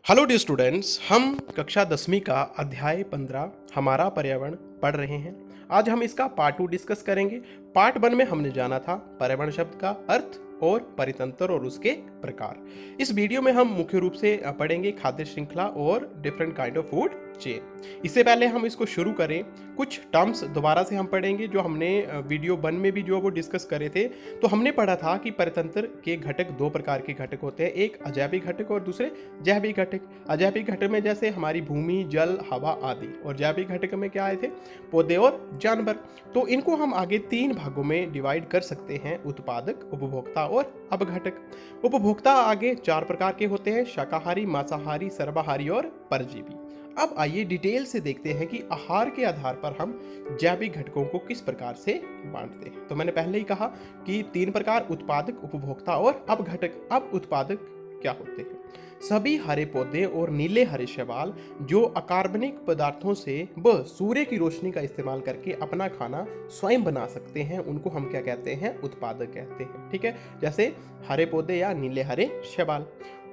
Hello dear students, हम कक्षा 10वीं का अध्याय 15 हमारा पर्यावरण पढ़ रहे हैं। आज हम इसका पार्ट 2 डिस्कस करेंगे। पार्ट 1 में हमने जाना था पर्यावरण शब्द का अर्थ और परितंत्र और उसके प्रकार। इस वीडियो में हम मुख्य रूप से पढ़ेंगे खाद्य श्रृंखला और different kind of food chain. इससे पहले हम इसको शुरू करें, कुछ टर्म्स दोबारा से हम पढ़ेंगे जो हमने वीडियो 1 में भी जो वो डिस्कस करे थे। तो हमने पढ़ा था कि परितंत्र के घटक दो प्रकार के घटक होते हैं, एक अजैविक घटक और दूसरे जैविक घटक। अजैविक घटक में जैसे हमारी भूमि, जल, हवा आदि, और जैविक घटक में क्या आए थे? पौधे और जानवर। तो इनको हम आगे 3 भागों में डिवाइड कर सकते हैं, उत्पादक, उपभोक्ता और अपघटक। उपभोक्ता आगे 4 प्रकार के होते हैं, शाकाहारी, मांसाहारी, सर्वाहारी और परजीवी। अब आइए डिटेल से देखते हैं कि आहार के आधार पर हम जैविक घटकों को किस प्रकार से बांटते हैं। तो मैंने पहले ही कहा कि 3 प्रकार, उत्पादक, उपभोक्ता और अपघटक। अब उत्पादक क्या होते हैं? सभी हरे पौधे और नीले हरे शैवाल जो अकार्बनिक पदार्थों से व सूर्य की रोशनी का इस्तेमाल करके अपना खाना स्वयं बना सकते हैं, उनको हम क्या कहते हैं? उत्पादक कहते हैं। ठीक है, जैसे हरे पौधे या नीले हरे शैवाल।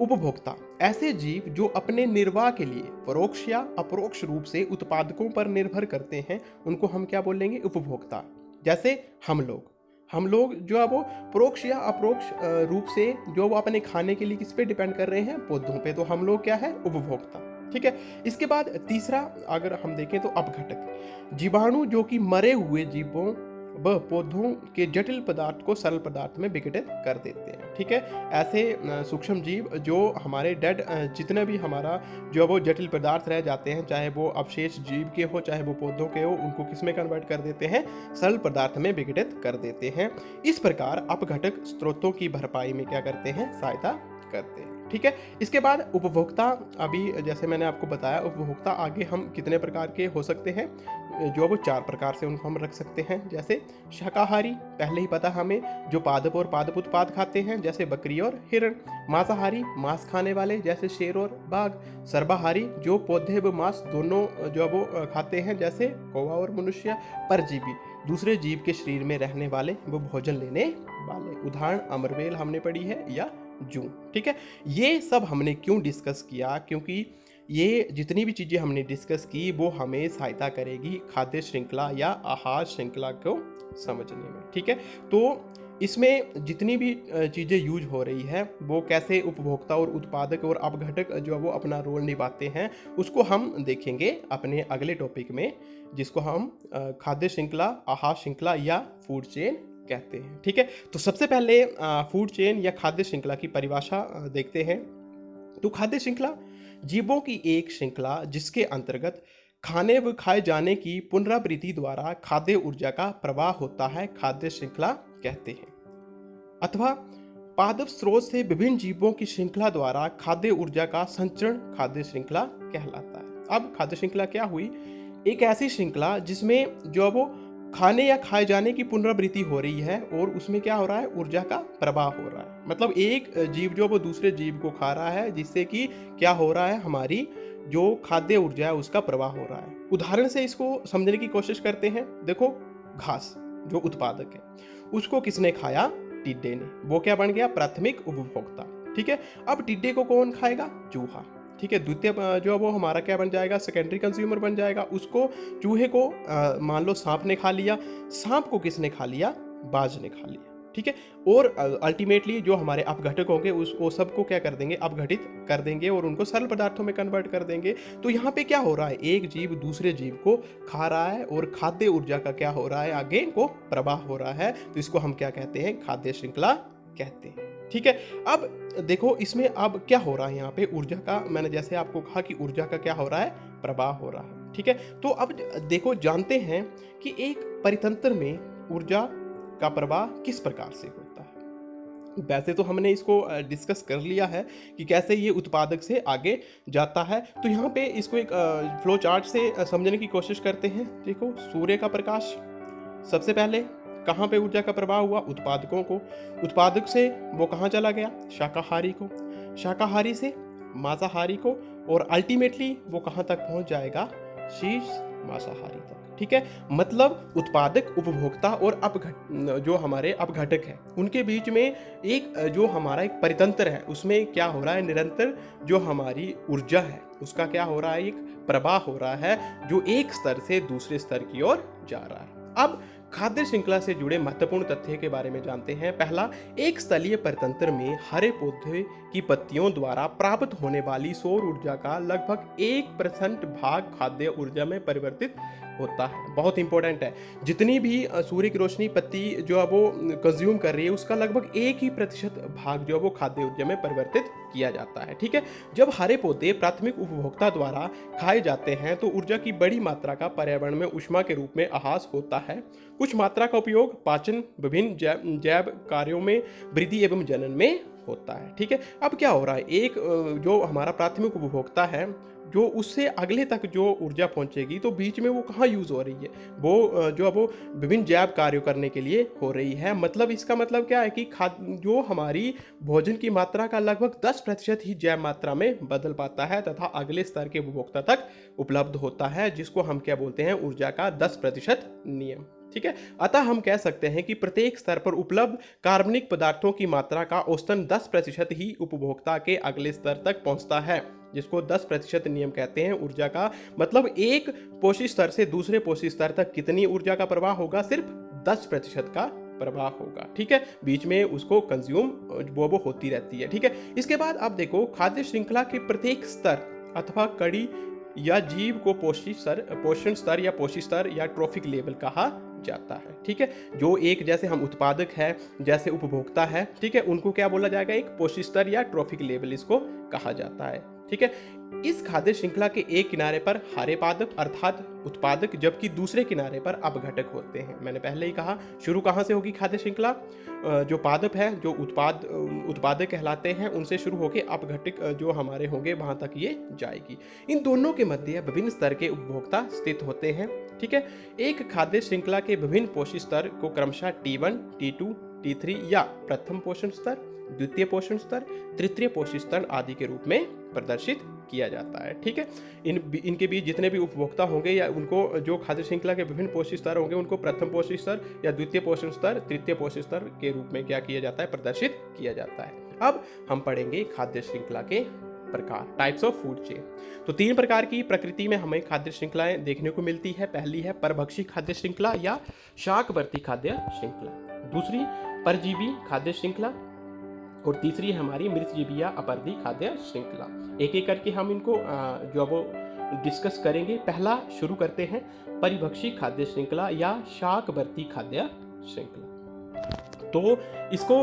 उपभोक्ता ऐसे जीव जो अपने निर्वाह के लिए परोक्ष या अपरोक्ष रूप से उत्पादकों पर निर्भर करते हैं, उनको हम क्या बोलेंगे? उपभोक्ता। जैसे हम लोग जो है वो परोक्ष या अपरोक्ष रूप से जो वो अपने खाने के लिए किस पे डिपेंड कर रहे हैं? पौधों पे। तो हम लोग क्या है? उपभोक्ता। ठीक है, इसके बाद तीसरा अगर हम देखें तो अपघटक। जीवाणु जो कि मरे हुए जीवों व पौधों के जटिल पदार्थ को सरल पदार्थ में विघटित कर देते हैं। ठीक है, ऐसे सूक्ष्म जीव जो हमारे डेड जितने भी हमारा जो वो जटिल पदार्थ रह जाते हैं, चाहे वो अवशेष जीव के हो चाहे वो पौधों के हो, उनको किस में कन्वर्ट कर देते हैं? सरल पदार्थ में विघटित कर देते हैं। इस प्रकार अपघटक स्रोतों की भरपाई में क्या करते हैं? सहायता करते हैं। ठीक है, इसके बाद उपभोक्ता। अभी जैसे मैंने आपको बताया, उपभोक्ता आगे हम कितने प्रकार के हो सकते हैं? जो वो 4 प्रकार से उनको हम रख सकते हैं। जैसे शाकाहारी, पहले ही पता हमें, जो पादप और पादप उत्पाद खाते हैं, जैसे बकरी और हिरण। मांसाहारी, मांस खाने वाले, जैसे शेर और बाघ। सर्वाहारी, जो पौधे व मांस दोनों जो वो खाते हैं, जैसे कौवा और मनुष्य। परजीवी, दूसरे जीव के शरीर में रहने वाले वो भोजन लेने वाले। उदाहरण अमरवेल हमने पढ़ी है, या जू। ठीक है, ये सब हमने क्यों डिस्कस किया? क्योंकि ये जितनी भी चीज़ें हमने डिस्कस की वो हमें सहायता करेगी खाद्य श्रृंखला या आहार श्रृंखला को समझने में। ठीक है, तो इसमें जितनी भी चीज़ें यूज हो रही है वो कैसे उपभोक्ता और उत्पादक और अपघटक जो वो अपना रोल निभाते हैं, उसको हम देखेंगे अपने अगले टॉपिक में, जिसको हम खाद्य श्रृंखला, आहार श्रृंखला या फूड चेन कहते हैं। ठीक है, तो सबसे पहले फूड चेन या खाद्य श्रृंखला की परिभाषा देखते हैं। तो खाद्य श्रृंखला जीवों की एक श्रृंखला जिसके अंतर्गत खाने व खाए जाने की पुनरावृत्ति द्वारा खाद्य ऊर्जा का प्रवाह होता है, खाद्य श्रृंखला कहते हैं। अथवा पादप स्रोत से विभिन्न जीवों की श्रृंखला द्वारा खाद्य ऊर्जा का संचरण खाद्य श्रृंखला कहलाता है। अब खाद्य श्रृंखला क्या हुई? एक ऐसी श्रृंखला जिसमें जो वो खाने या खाए जाने की पुनरावृत्ति हो रही है और उसमें क्या हो रहा है? ऊर्जा का प्रवाह हो रहा है। मतलब एक जीव जो वो दूसरे जीव को खा रहा है, जिससे कि क्या हो रहा है? हमारी जो खाद्य ऊर्जा है उसका प्रवाह हो रहा है। उदाहरण से इसको समझने की कोशिश करते हैं। देखो, घास जो उत्पादक है उसको किसने खाया? टिड्डे ने। वो क्या बन गया? प्राथमिक उपभोक्ता। ठीक है, अब टिड्डे को कौन खाएगा? चूहा। ठीक है, द्वितीय जो वो हमारा क्या बन जाएगा? सेकेंडरी कंज्यूमर बन जाएगा। उसको, चूहे को मान लो सांप ने खा लिया। सांप को किसने खा लिया? बाज ने खा लिया। ठीक है, और अल्टीमेटली जो हमारे अपघटक होंगे वो सबको क्या कर देंगे? अपघटित कर देंगे और उनको सरल पदार्थों में कन्वर्ट कर देंगे। तो यहाँ पे क्या हो रहा है? एक जीव दूसरे जीव को खा रहा है और खाद्य ऊर्जा का क्या हो रहा है? आगे को प्रवाह हो रहा है। तो इसको हम क्या कहते हैं? खाद्य श्रृंखला कहते हैं। ठीक है, अब देखो इसमें अब क्या हो रहा है? यहाँ पे ऊर्जा का, मैंने जैसे आपको कहा कि ऊर्जा का क्या हो रहा है? प्रवाह हो रहा है। ठीक है, तो अब देखो जानते हैं कि एक परितंत्र में ऊर्जा का प्रवाह किस प्रकार से होता है। वैसे तो हमने इसको डिस्कस कर लिया है कि कैसे ये उत्पादक से आगे जाता है। तो यहाँ पे इसको एक फ्लो चार्ट से समझने की कोशिश करते हैं। देखो, सूर्य का प्रकाश सबसे पहले कहाँ पे ऊर्जा का प्रवाह हुआ? उत्पादकों को। उत्पादक से वो कहाँ चला गया? शाकाहारी को। शाकाहारी से मांसाहारी को, और अल्टीमेटली वो कहाँ तक पहुँच जाएगा? शीर्ष मांसाहारी तक। ठीक है, मतलब उत्पादक, उपभोक्ता और जो हमारे अपघटक है उनके बीच में एक जो हमारा एक परितंत्र है उसमें क्या हो रहा है, निरंतर जो हमारी ऊर्जा है उसका क्या हो रहा है, एक प्रवाह हो रहा है जो एक स्तर से दूसरे स्तर की ओर जा रहा है। अब खाद्य श्रृंखला से जुड़े महत्वपूर्ण तथ्य के बारे में जानते हैं। पहला, एक स्थलीय परितंत्र में हरे पौधे की पत्तियों द्वारा प्राप्त होने वाली सौर ऊर्जा का लगभग 1% भाग खाद्य ऊर्जा में परिवर्तित होता है। बहुत इंपॉर्टेंट है, जितनी भी सूर्य की रोशनी पत्ती जो है वो कंज्यूम कर रही है उसका लगभग 1% भाग जो है वो खाद्य ऊर्जा में परिवर्तित किया जाता है। ठीक है, जब हरे पौधे प्राथमिक उपभोक्ता द्वारा खाए जाते हैं तो ऊर्जा की बड़ी मात्रा का पर्यावरण में ऊष्मा के रूप में अहास होता है। कुछ मात्रा का उपयोग पाचन, विभिन्न जैव कार्यों में वृद्धि एवं जनन में होता है। ठीक है, अब क्या हो रहा है, एक जो हमारा प्राथमिक उपभोक्ता है जो उससे अगले तक जो ऊर्जा पहुंचेगी तो बीच में वो कहाँ यूज हो रही है, वो जो अब वो विभिन्न जैव कार्यों करने के लिए हो रही है। मतलब इसका मतलब क्या है कि जो हमारी भोजन की मात्रा का लगभग 10% ही जैव मात्रा में बदल पाता है तथा अगले स्तर के उपभोक्ता तक उपलब्ध होता है, जिसको हम क्या बोलते हैं, ऊर्जा का 10% नियम। ठीक है, अतः हम कह सकते हैं कि प्रत्येक स्तर पर उपलब्ध कार्बनिक पदार्थों की मात्रा का औसतन 10% ही उपभोक्ता के अगले स्तर तक पहुंचता है, जिसको 10% नियम कहते हैं ऊर्जा का। मतलब एक पोषी स्तर से दूसरे पोषी स्तर तक कितनी ऊर्जा का प्रवाह होगा, सिर्फ 10% का प्रवाह होगा। ठीक है, बीच में उसको कंज्यूम वो होती रहती है। ठीक है, इसके बाद आप देखो, खाद्य श्रृंखला के प्रत्येक स्तर अथवा कड़ी या जीव को पोषण स्तर या पोषी स्तर या ट्रॉफिक लेवल कहा जाता है। ठीक है, जो एक जैसे हम उत्पादक है, जैसे उपभोक्ता है, ठीक है, उनको क्या बोला जाएगा, एक पोषी स्तर या ट्रॉफिक लेवल इसको कहा जाता है। ठीक है, इस खाद्य श्रृंखला के एक किनारे पर हरे पादप अर्थात उत्पादक, जबकि दूसरे किनारे पर अपघटक होते हैं। मैंने पहले ही कहा, शुरू कहाँ से होगी खाद्य श्रृंखला, जो पादप है, जो उत्पादक कहलाते हैं, उनसे शुरू होकर अपघटक जो हमारे होंगे वहां तक ये जाएगी। इन दोनों के मध्य विभिन्न स्तर के उपभोक्ता स्थित होते हैं। ठीक है, एक खाद्य श्रृंखला के विभिन्न पोषण स्तर को क्रमशः T1, T2, T3 या प्रथम पोषण स्तर, द्वितीय पोषण स्तर, तृतीय पोषण स्तर आदि के रूप में प्रदर्शित किया जाता है। ठीक है, इनके बीच जितने भी उपभोक्ता होंगे या उनको जो खाद्य श्रृंखला के विभिन्न पोषण स्तर होंगे उनको प्रथम पोषण स्तर या द्वितीय पोषण स्तर, तृतीय पोषण स्तर के रूप में क्या किया जाता है, प्रदर्शित किया जाता है। अब हम पढ़ेंगे खाद्य श्रृंखला के प्रकार, टाइप्स ऑफ फूड चेन। तो 3 प्रकार की प्रकृति में हमें खाद्य श्रृंखलाएं देखने को मिलती है। पहली है परभक्षी खाद्य श्रृंखला या शाकवर्ती खाद्य श्रृंखला, दूसरी परजीवी खाद्य श्रृंखला और तीसरी है हमारी मृतजीवी या अपरदी खाद्य श्रृंखला। एक एक करके हम इनको जो वो डिस्कस करेंगे। पहला शुरू करते हैं परिभक्षी खाद्य श्रृंखला या शाकवर्ती खाद्य श्रृंखला। तो इसको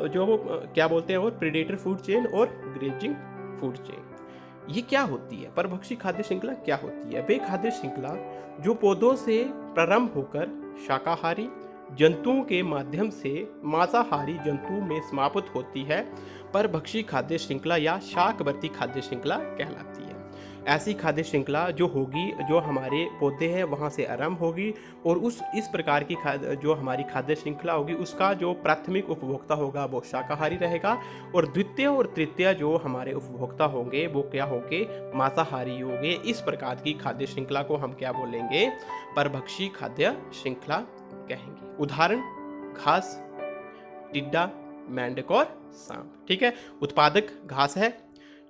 जो वो क्या बोलते हैं, और प्रेडेटर फूड चेन और ग्रेजिंग फूड चेन। ये क्या होती है, परभक्षी खाद्य श्रृंखला क्या होती है? वे खाद्य श्रृंखला जो पौधों से प्रारंभ होकर शाकाहारी जंतुओं के माध्यम से मांसाहारी जंतु में समाप्त होती है, परभक्षी खाद्य श्रृंखला या शाकवर्ती खाद्य श्रृंखला कहलाती है। ऐसी खाद्य श्रृंखला जो होगी, जो हमारे पौधे हैं वहाँ से आरंभ होगी और इस प्रकार की जो हमारी खाद्य श्रृंखला होगी उसका जो प्राथमिक उपभोक्ता होगा वो शाकाहारी रहेगा और द्वितीय और तृतीय जो हमारे उपभोक्ता होंगे वो क्या होंगे, मांसाहारी होंगे। इस प्रकार की खाद्य श्रृंखला को हम क्या बोलेंगे, परभक्षी खाद्य श्रृंखला कहेंगे। उदाहरण, घास, टिड्डा, मेंढक और सांप। ठीक है, उत्पादक घास है,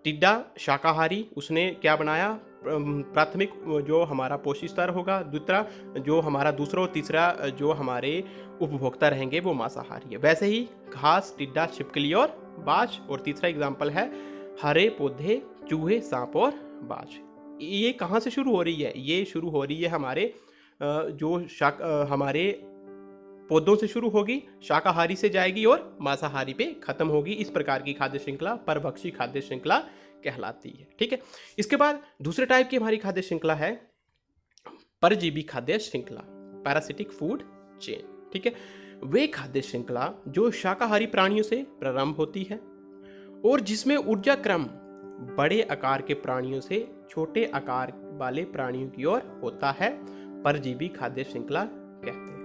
टिड्डा शाकाहारी, उसने क्या बनाया, प्राथमिक जो हमारा पोषी स्तर होगा, दूसरा जो हमारा दूसरा और तीसरा जो हमारे उपभोक्ता रहेंगे वो मांसाहारी है। वैसे ही घास, टिड्डा, छिपकली और बाज, और तीसरा एग्जाम्पल है हरे पौधे, चूहे, सांप और बाज। ये कहाँ से शुरू हो रही है, ये शुरू हो रही है हमारे हमारे पौधों से शुरू होगी, शाकाहारी से जाएगी और मांसाहारी पे खत्म होगी। इस प्रकार की खाद्य श्रृंखला परभक्षी खाद्य श्रृंखला कहलाती है। ठीक है, इसके बाद दूसरे टाइप की हमारी खाद्य श्रृंखला है परजीवी खाद्य श्रृंखला, पैरासिटिक फूड चेन। ठीक है, वे खाद्य श्रृंखला जो शाकाहारी प्राणियों से प्रारंभ होती है और जिसमें ऊर्जा क्रम बड़े आकार के प्राणियों से छोटे आकार वाले प्राणियों की ओर होता है, परजीवी खाद्य श्रृंखला कहते हैं।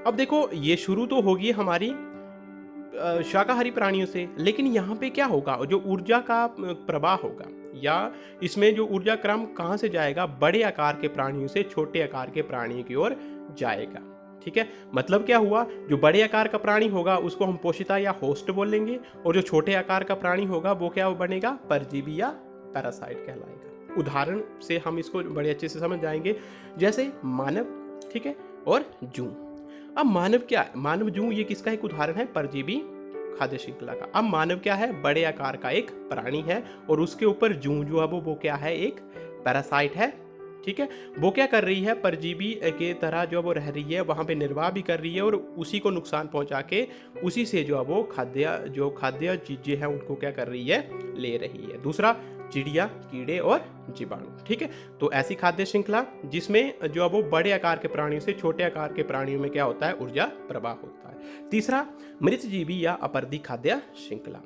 अब देखो, ये शुरू तो होगी हमारी शाकाहारी प्राणियों से, लेकिन यहाँ पे क्या होगा, जो ऊर्जा का प्रवाह होगा या इसमें जो ऊर्जा क्रम कहाँ से जाएगा, बड़े आकार के प्राणियों से छोटे आकार के प्राणियों की ओर जाएगा। ठीक है, मतलब क्या हुआ, जो बड़े आकार का प्राणी होगा उसको हम पोषिता या होस्ट बोलेंगे, और जो छोटे आकार का प्राणी होगा वो क्या बनेगा, परजीवी या पैरासाइट कहलाएगा। उदाहरण से हम इसको बड़े अच्छे से समझ जाएंगे, जैसे मानव, ठीक है, और जूं। अब मानव क्या है, मानव जूं ये किसका एक उदाहरण है, परजीवी खाद्य श्रृंखला का। अब मानव क्या है, बड़े आकार का एक प्राणी है, और उसके ऊपर जूं जो है वो क्या है, एक पैरासाइट है। ठीक है, वो क्या कर रही है, परजीवी के तरह जो वो रह रही है, वहाँ पे निर्वाह भी कर रही है, और उसी को नुकसान पहुँचा के उसी से जो है वो खाद्य चीज़ें हैं उनको क्या कर रही है, ले रही है। दूसरा, चिड़िया, कीड़े और जीवाणु। ठीक है, तो ऐसी खाद्य श्रृंखला जिसमें जो है वो बड़े आकार के प्राणियों से छोटे आकार के प्राणियों में क्या होता है, ऊर्जा प्रवाह होता है। तीसरा, मृतजीवी या अपरदी खाद्य श्रृंखला।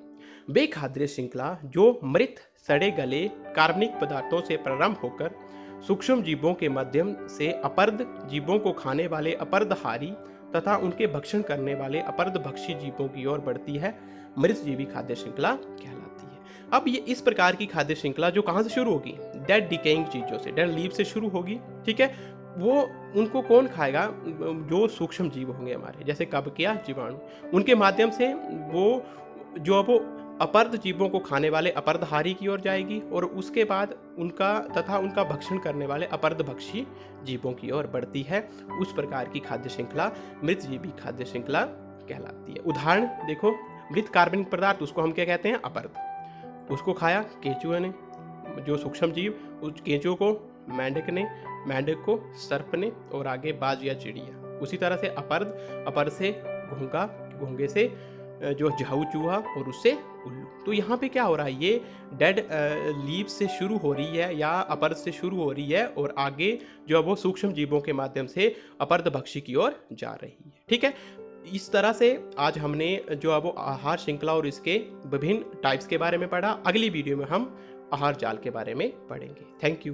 वे खाद्य श्रृंखला जो मृत, सड़े गले कार्बनिक पदार्थों से प्रारंभ होकर सूक्ष्म जीवों के माध्यम से अपरद जीवों को खाने वाले अपरदहारी तथा उनके भक्षण करने वाले अपरदभक्षी जीवों की ओर बढ़ती है, मृतजीवी खाद्य श्रृंखला कहलाती है। अब ये इस प्रकार की खाद्य श्रृंखला जो कहाँ से शुरू होगी, डेड डिकेइंग चीज़ों से, डेड लीव से शुरू होगी। ठीक है, वो उनको कौन खाएगा, जो सूक्ष्म जीव होंगे हमारे, जैसे कवक या जीवाणु, उनके माध्यम से वो जो वो अपरद जीवों को खाने वाले अपरदहारी की ओर जाएगी, और उसके बाद उनका भक्षण करने वाले अपरदभक्षी जीवों की ओर बढ़ती है। उस प्रकार की खाद्य श्रृंखला मृतजीवी खाद्य श्रृंखला कहलाती है। उदाहरण देखो, मृत कार्बनिक पदार्थ उसको हम क्या कहते हैं, अपरद। उसको खाया केंचुए ने, जो सूक्ष्म जीव, उस केंचुए को मेंढक ने, मेंढक को सर्प ने, और आगे बाज या चिड़िया। उसी तरह से अपरद से घोंगा, घोंगे से जो झाऊ चूहा, और उससे उल्लू। तो यहाँ पे क्या हो रहा है, ये डेड लीव से शुरू हो रही है या अपरद से शुरू हो रही है, और आगे जो है वो सूक्ष्म जीवों के माध्यम से अपरदभक्षी की ओर जा रही है। ठीक है, इस तरह से आज हमने जो है वो आहार श्रृंखला और इसके विभिन्न टाइप्स के बारे में पढ़ा। अगली वीडियो में हम आहार जाल के बारे में पढ़ेंगे। Thank you.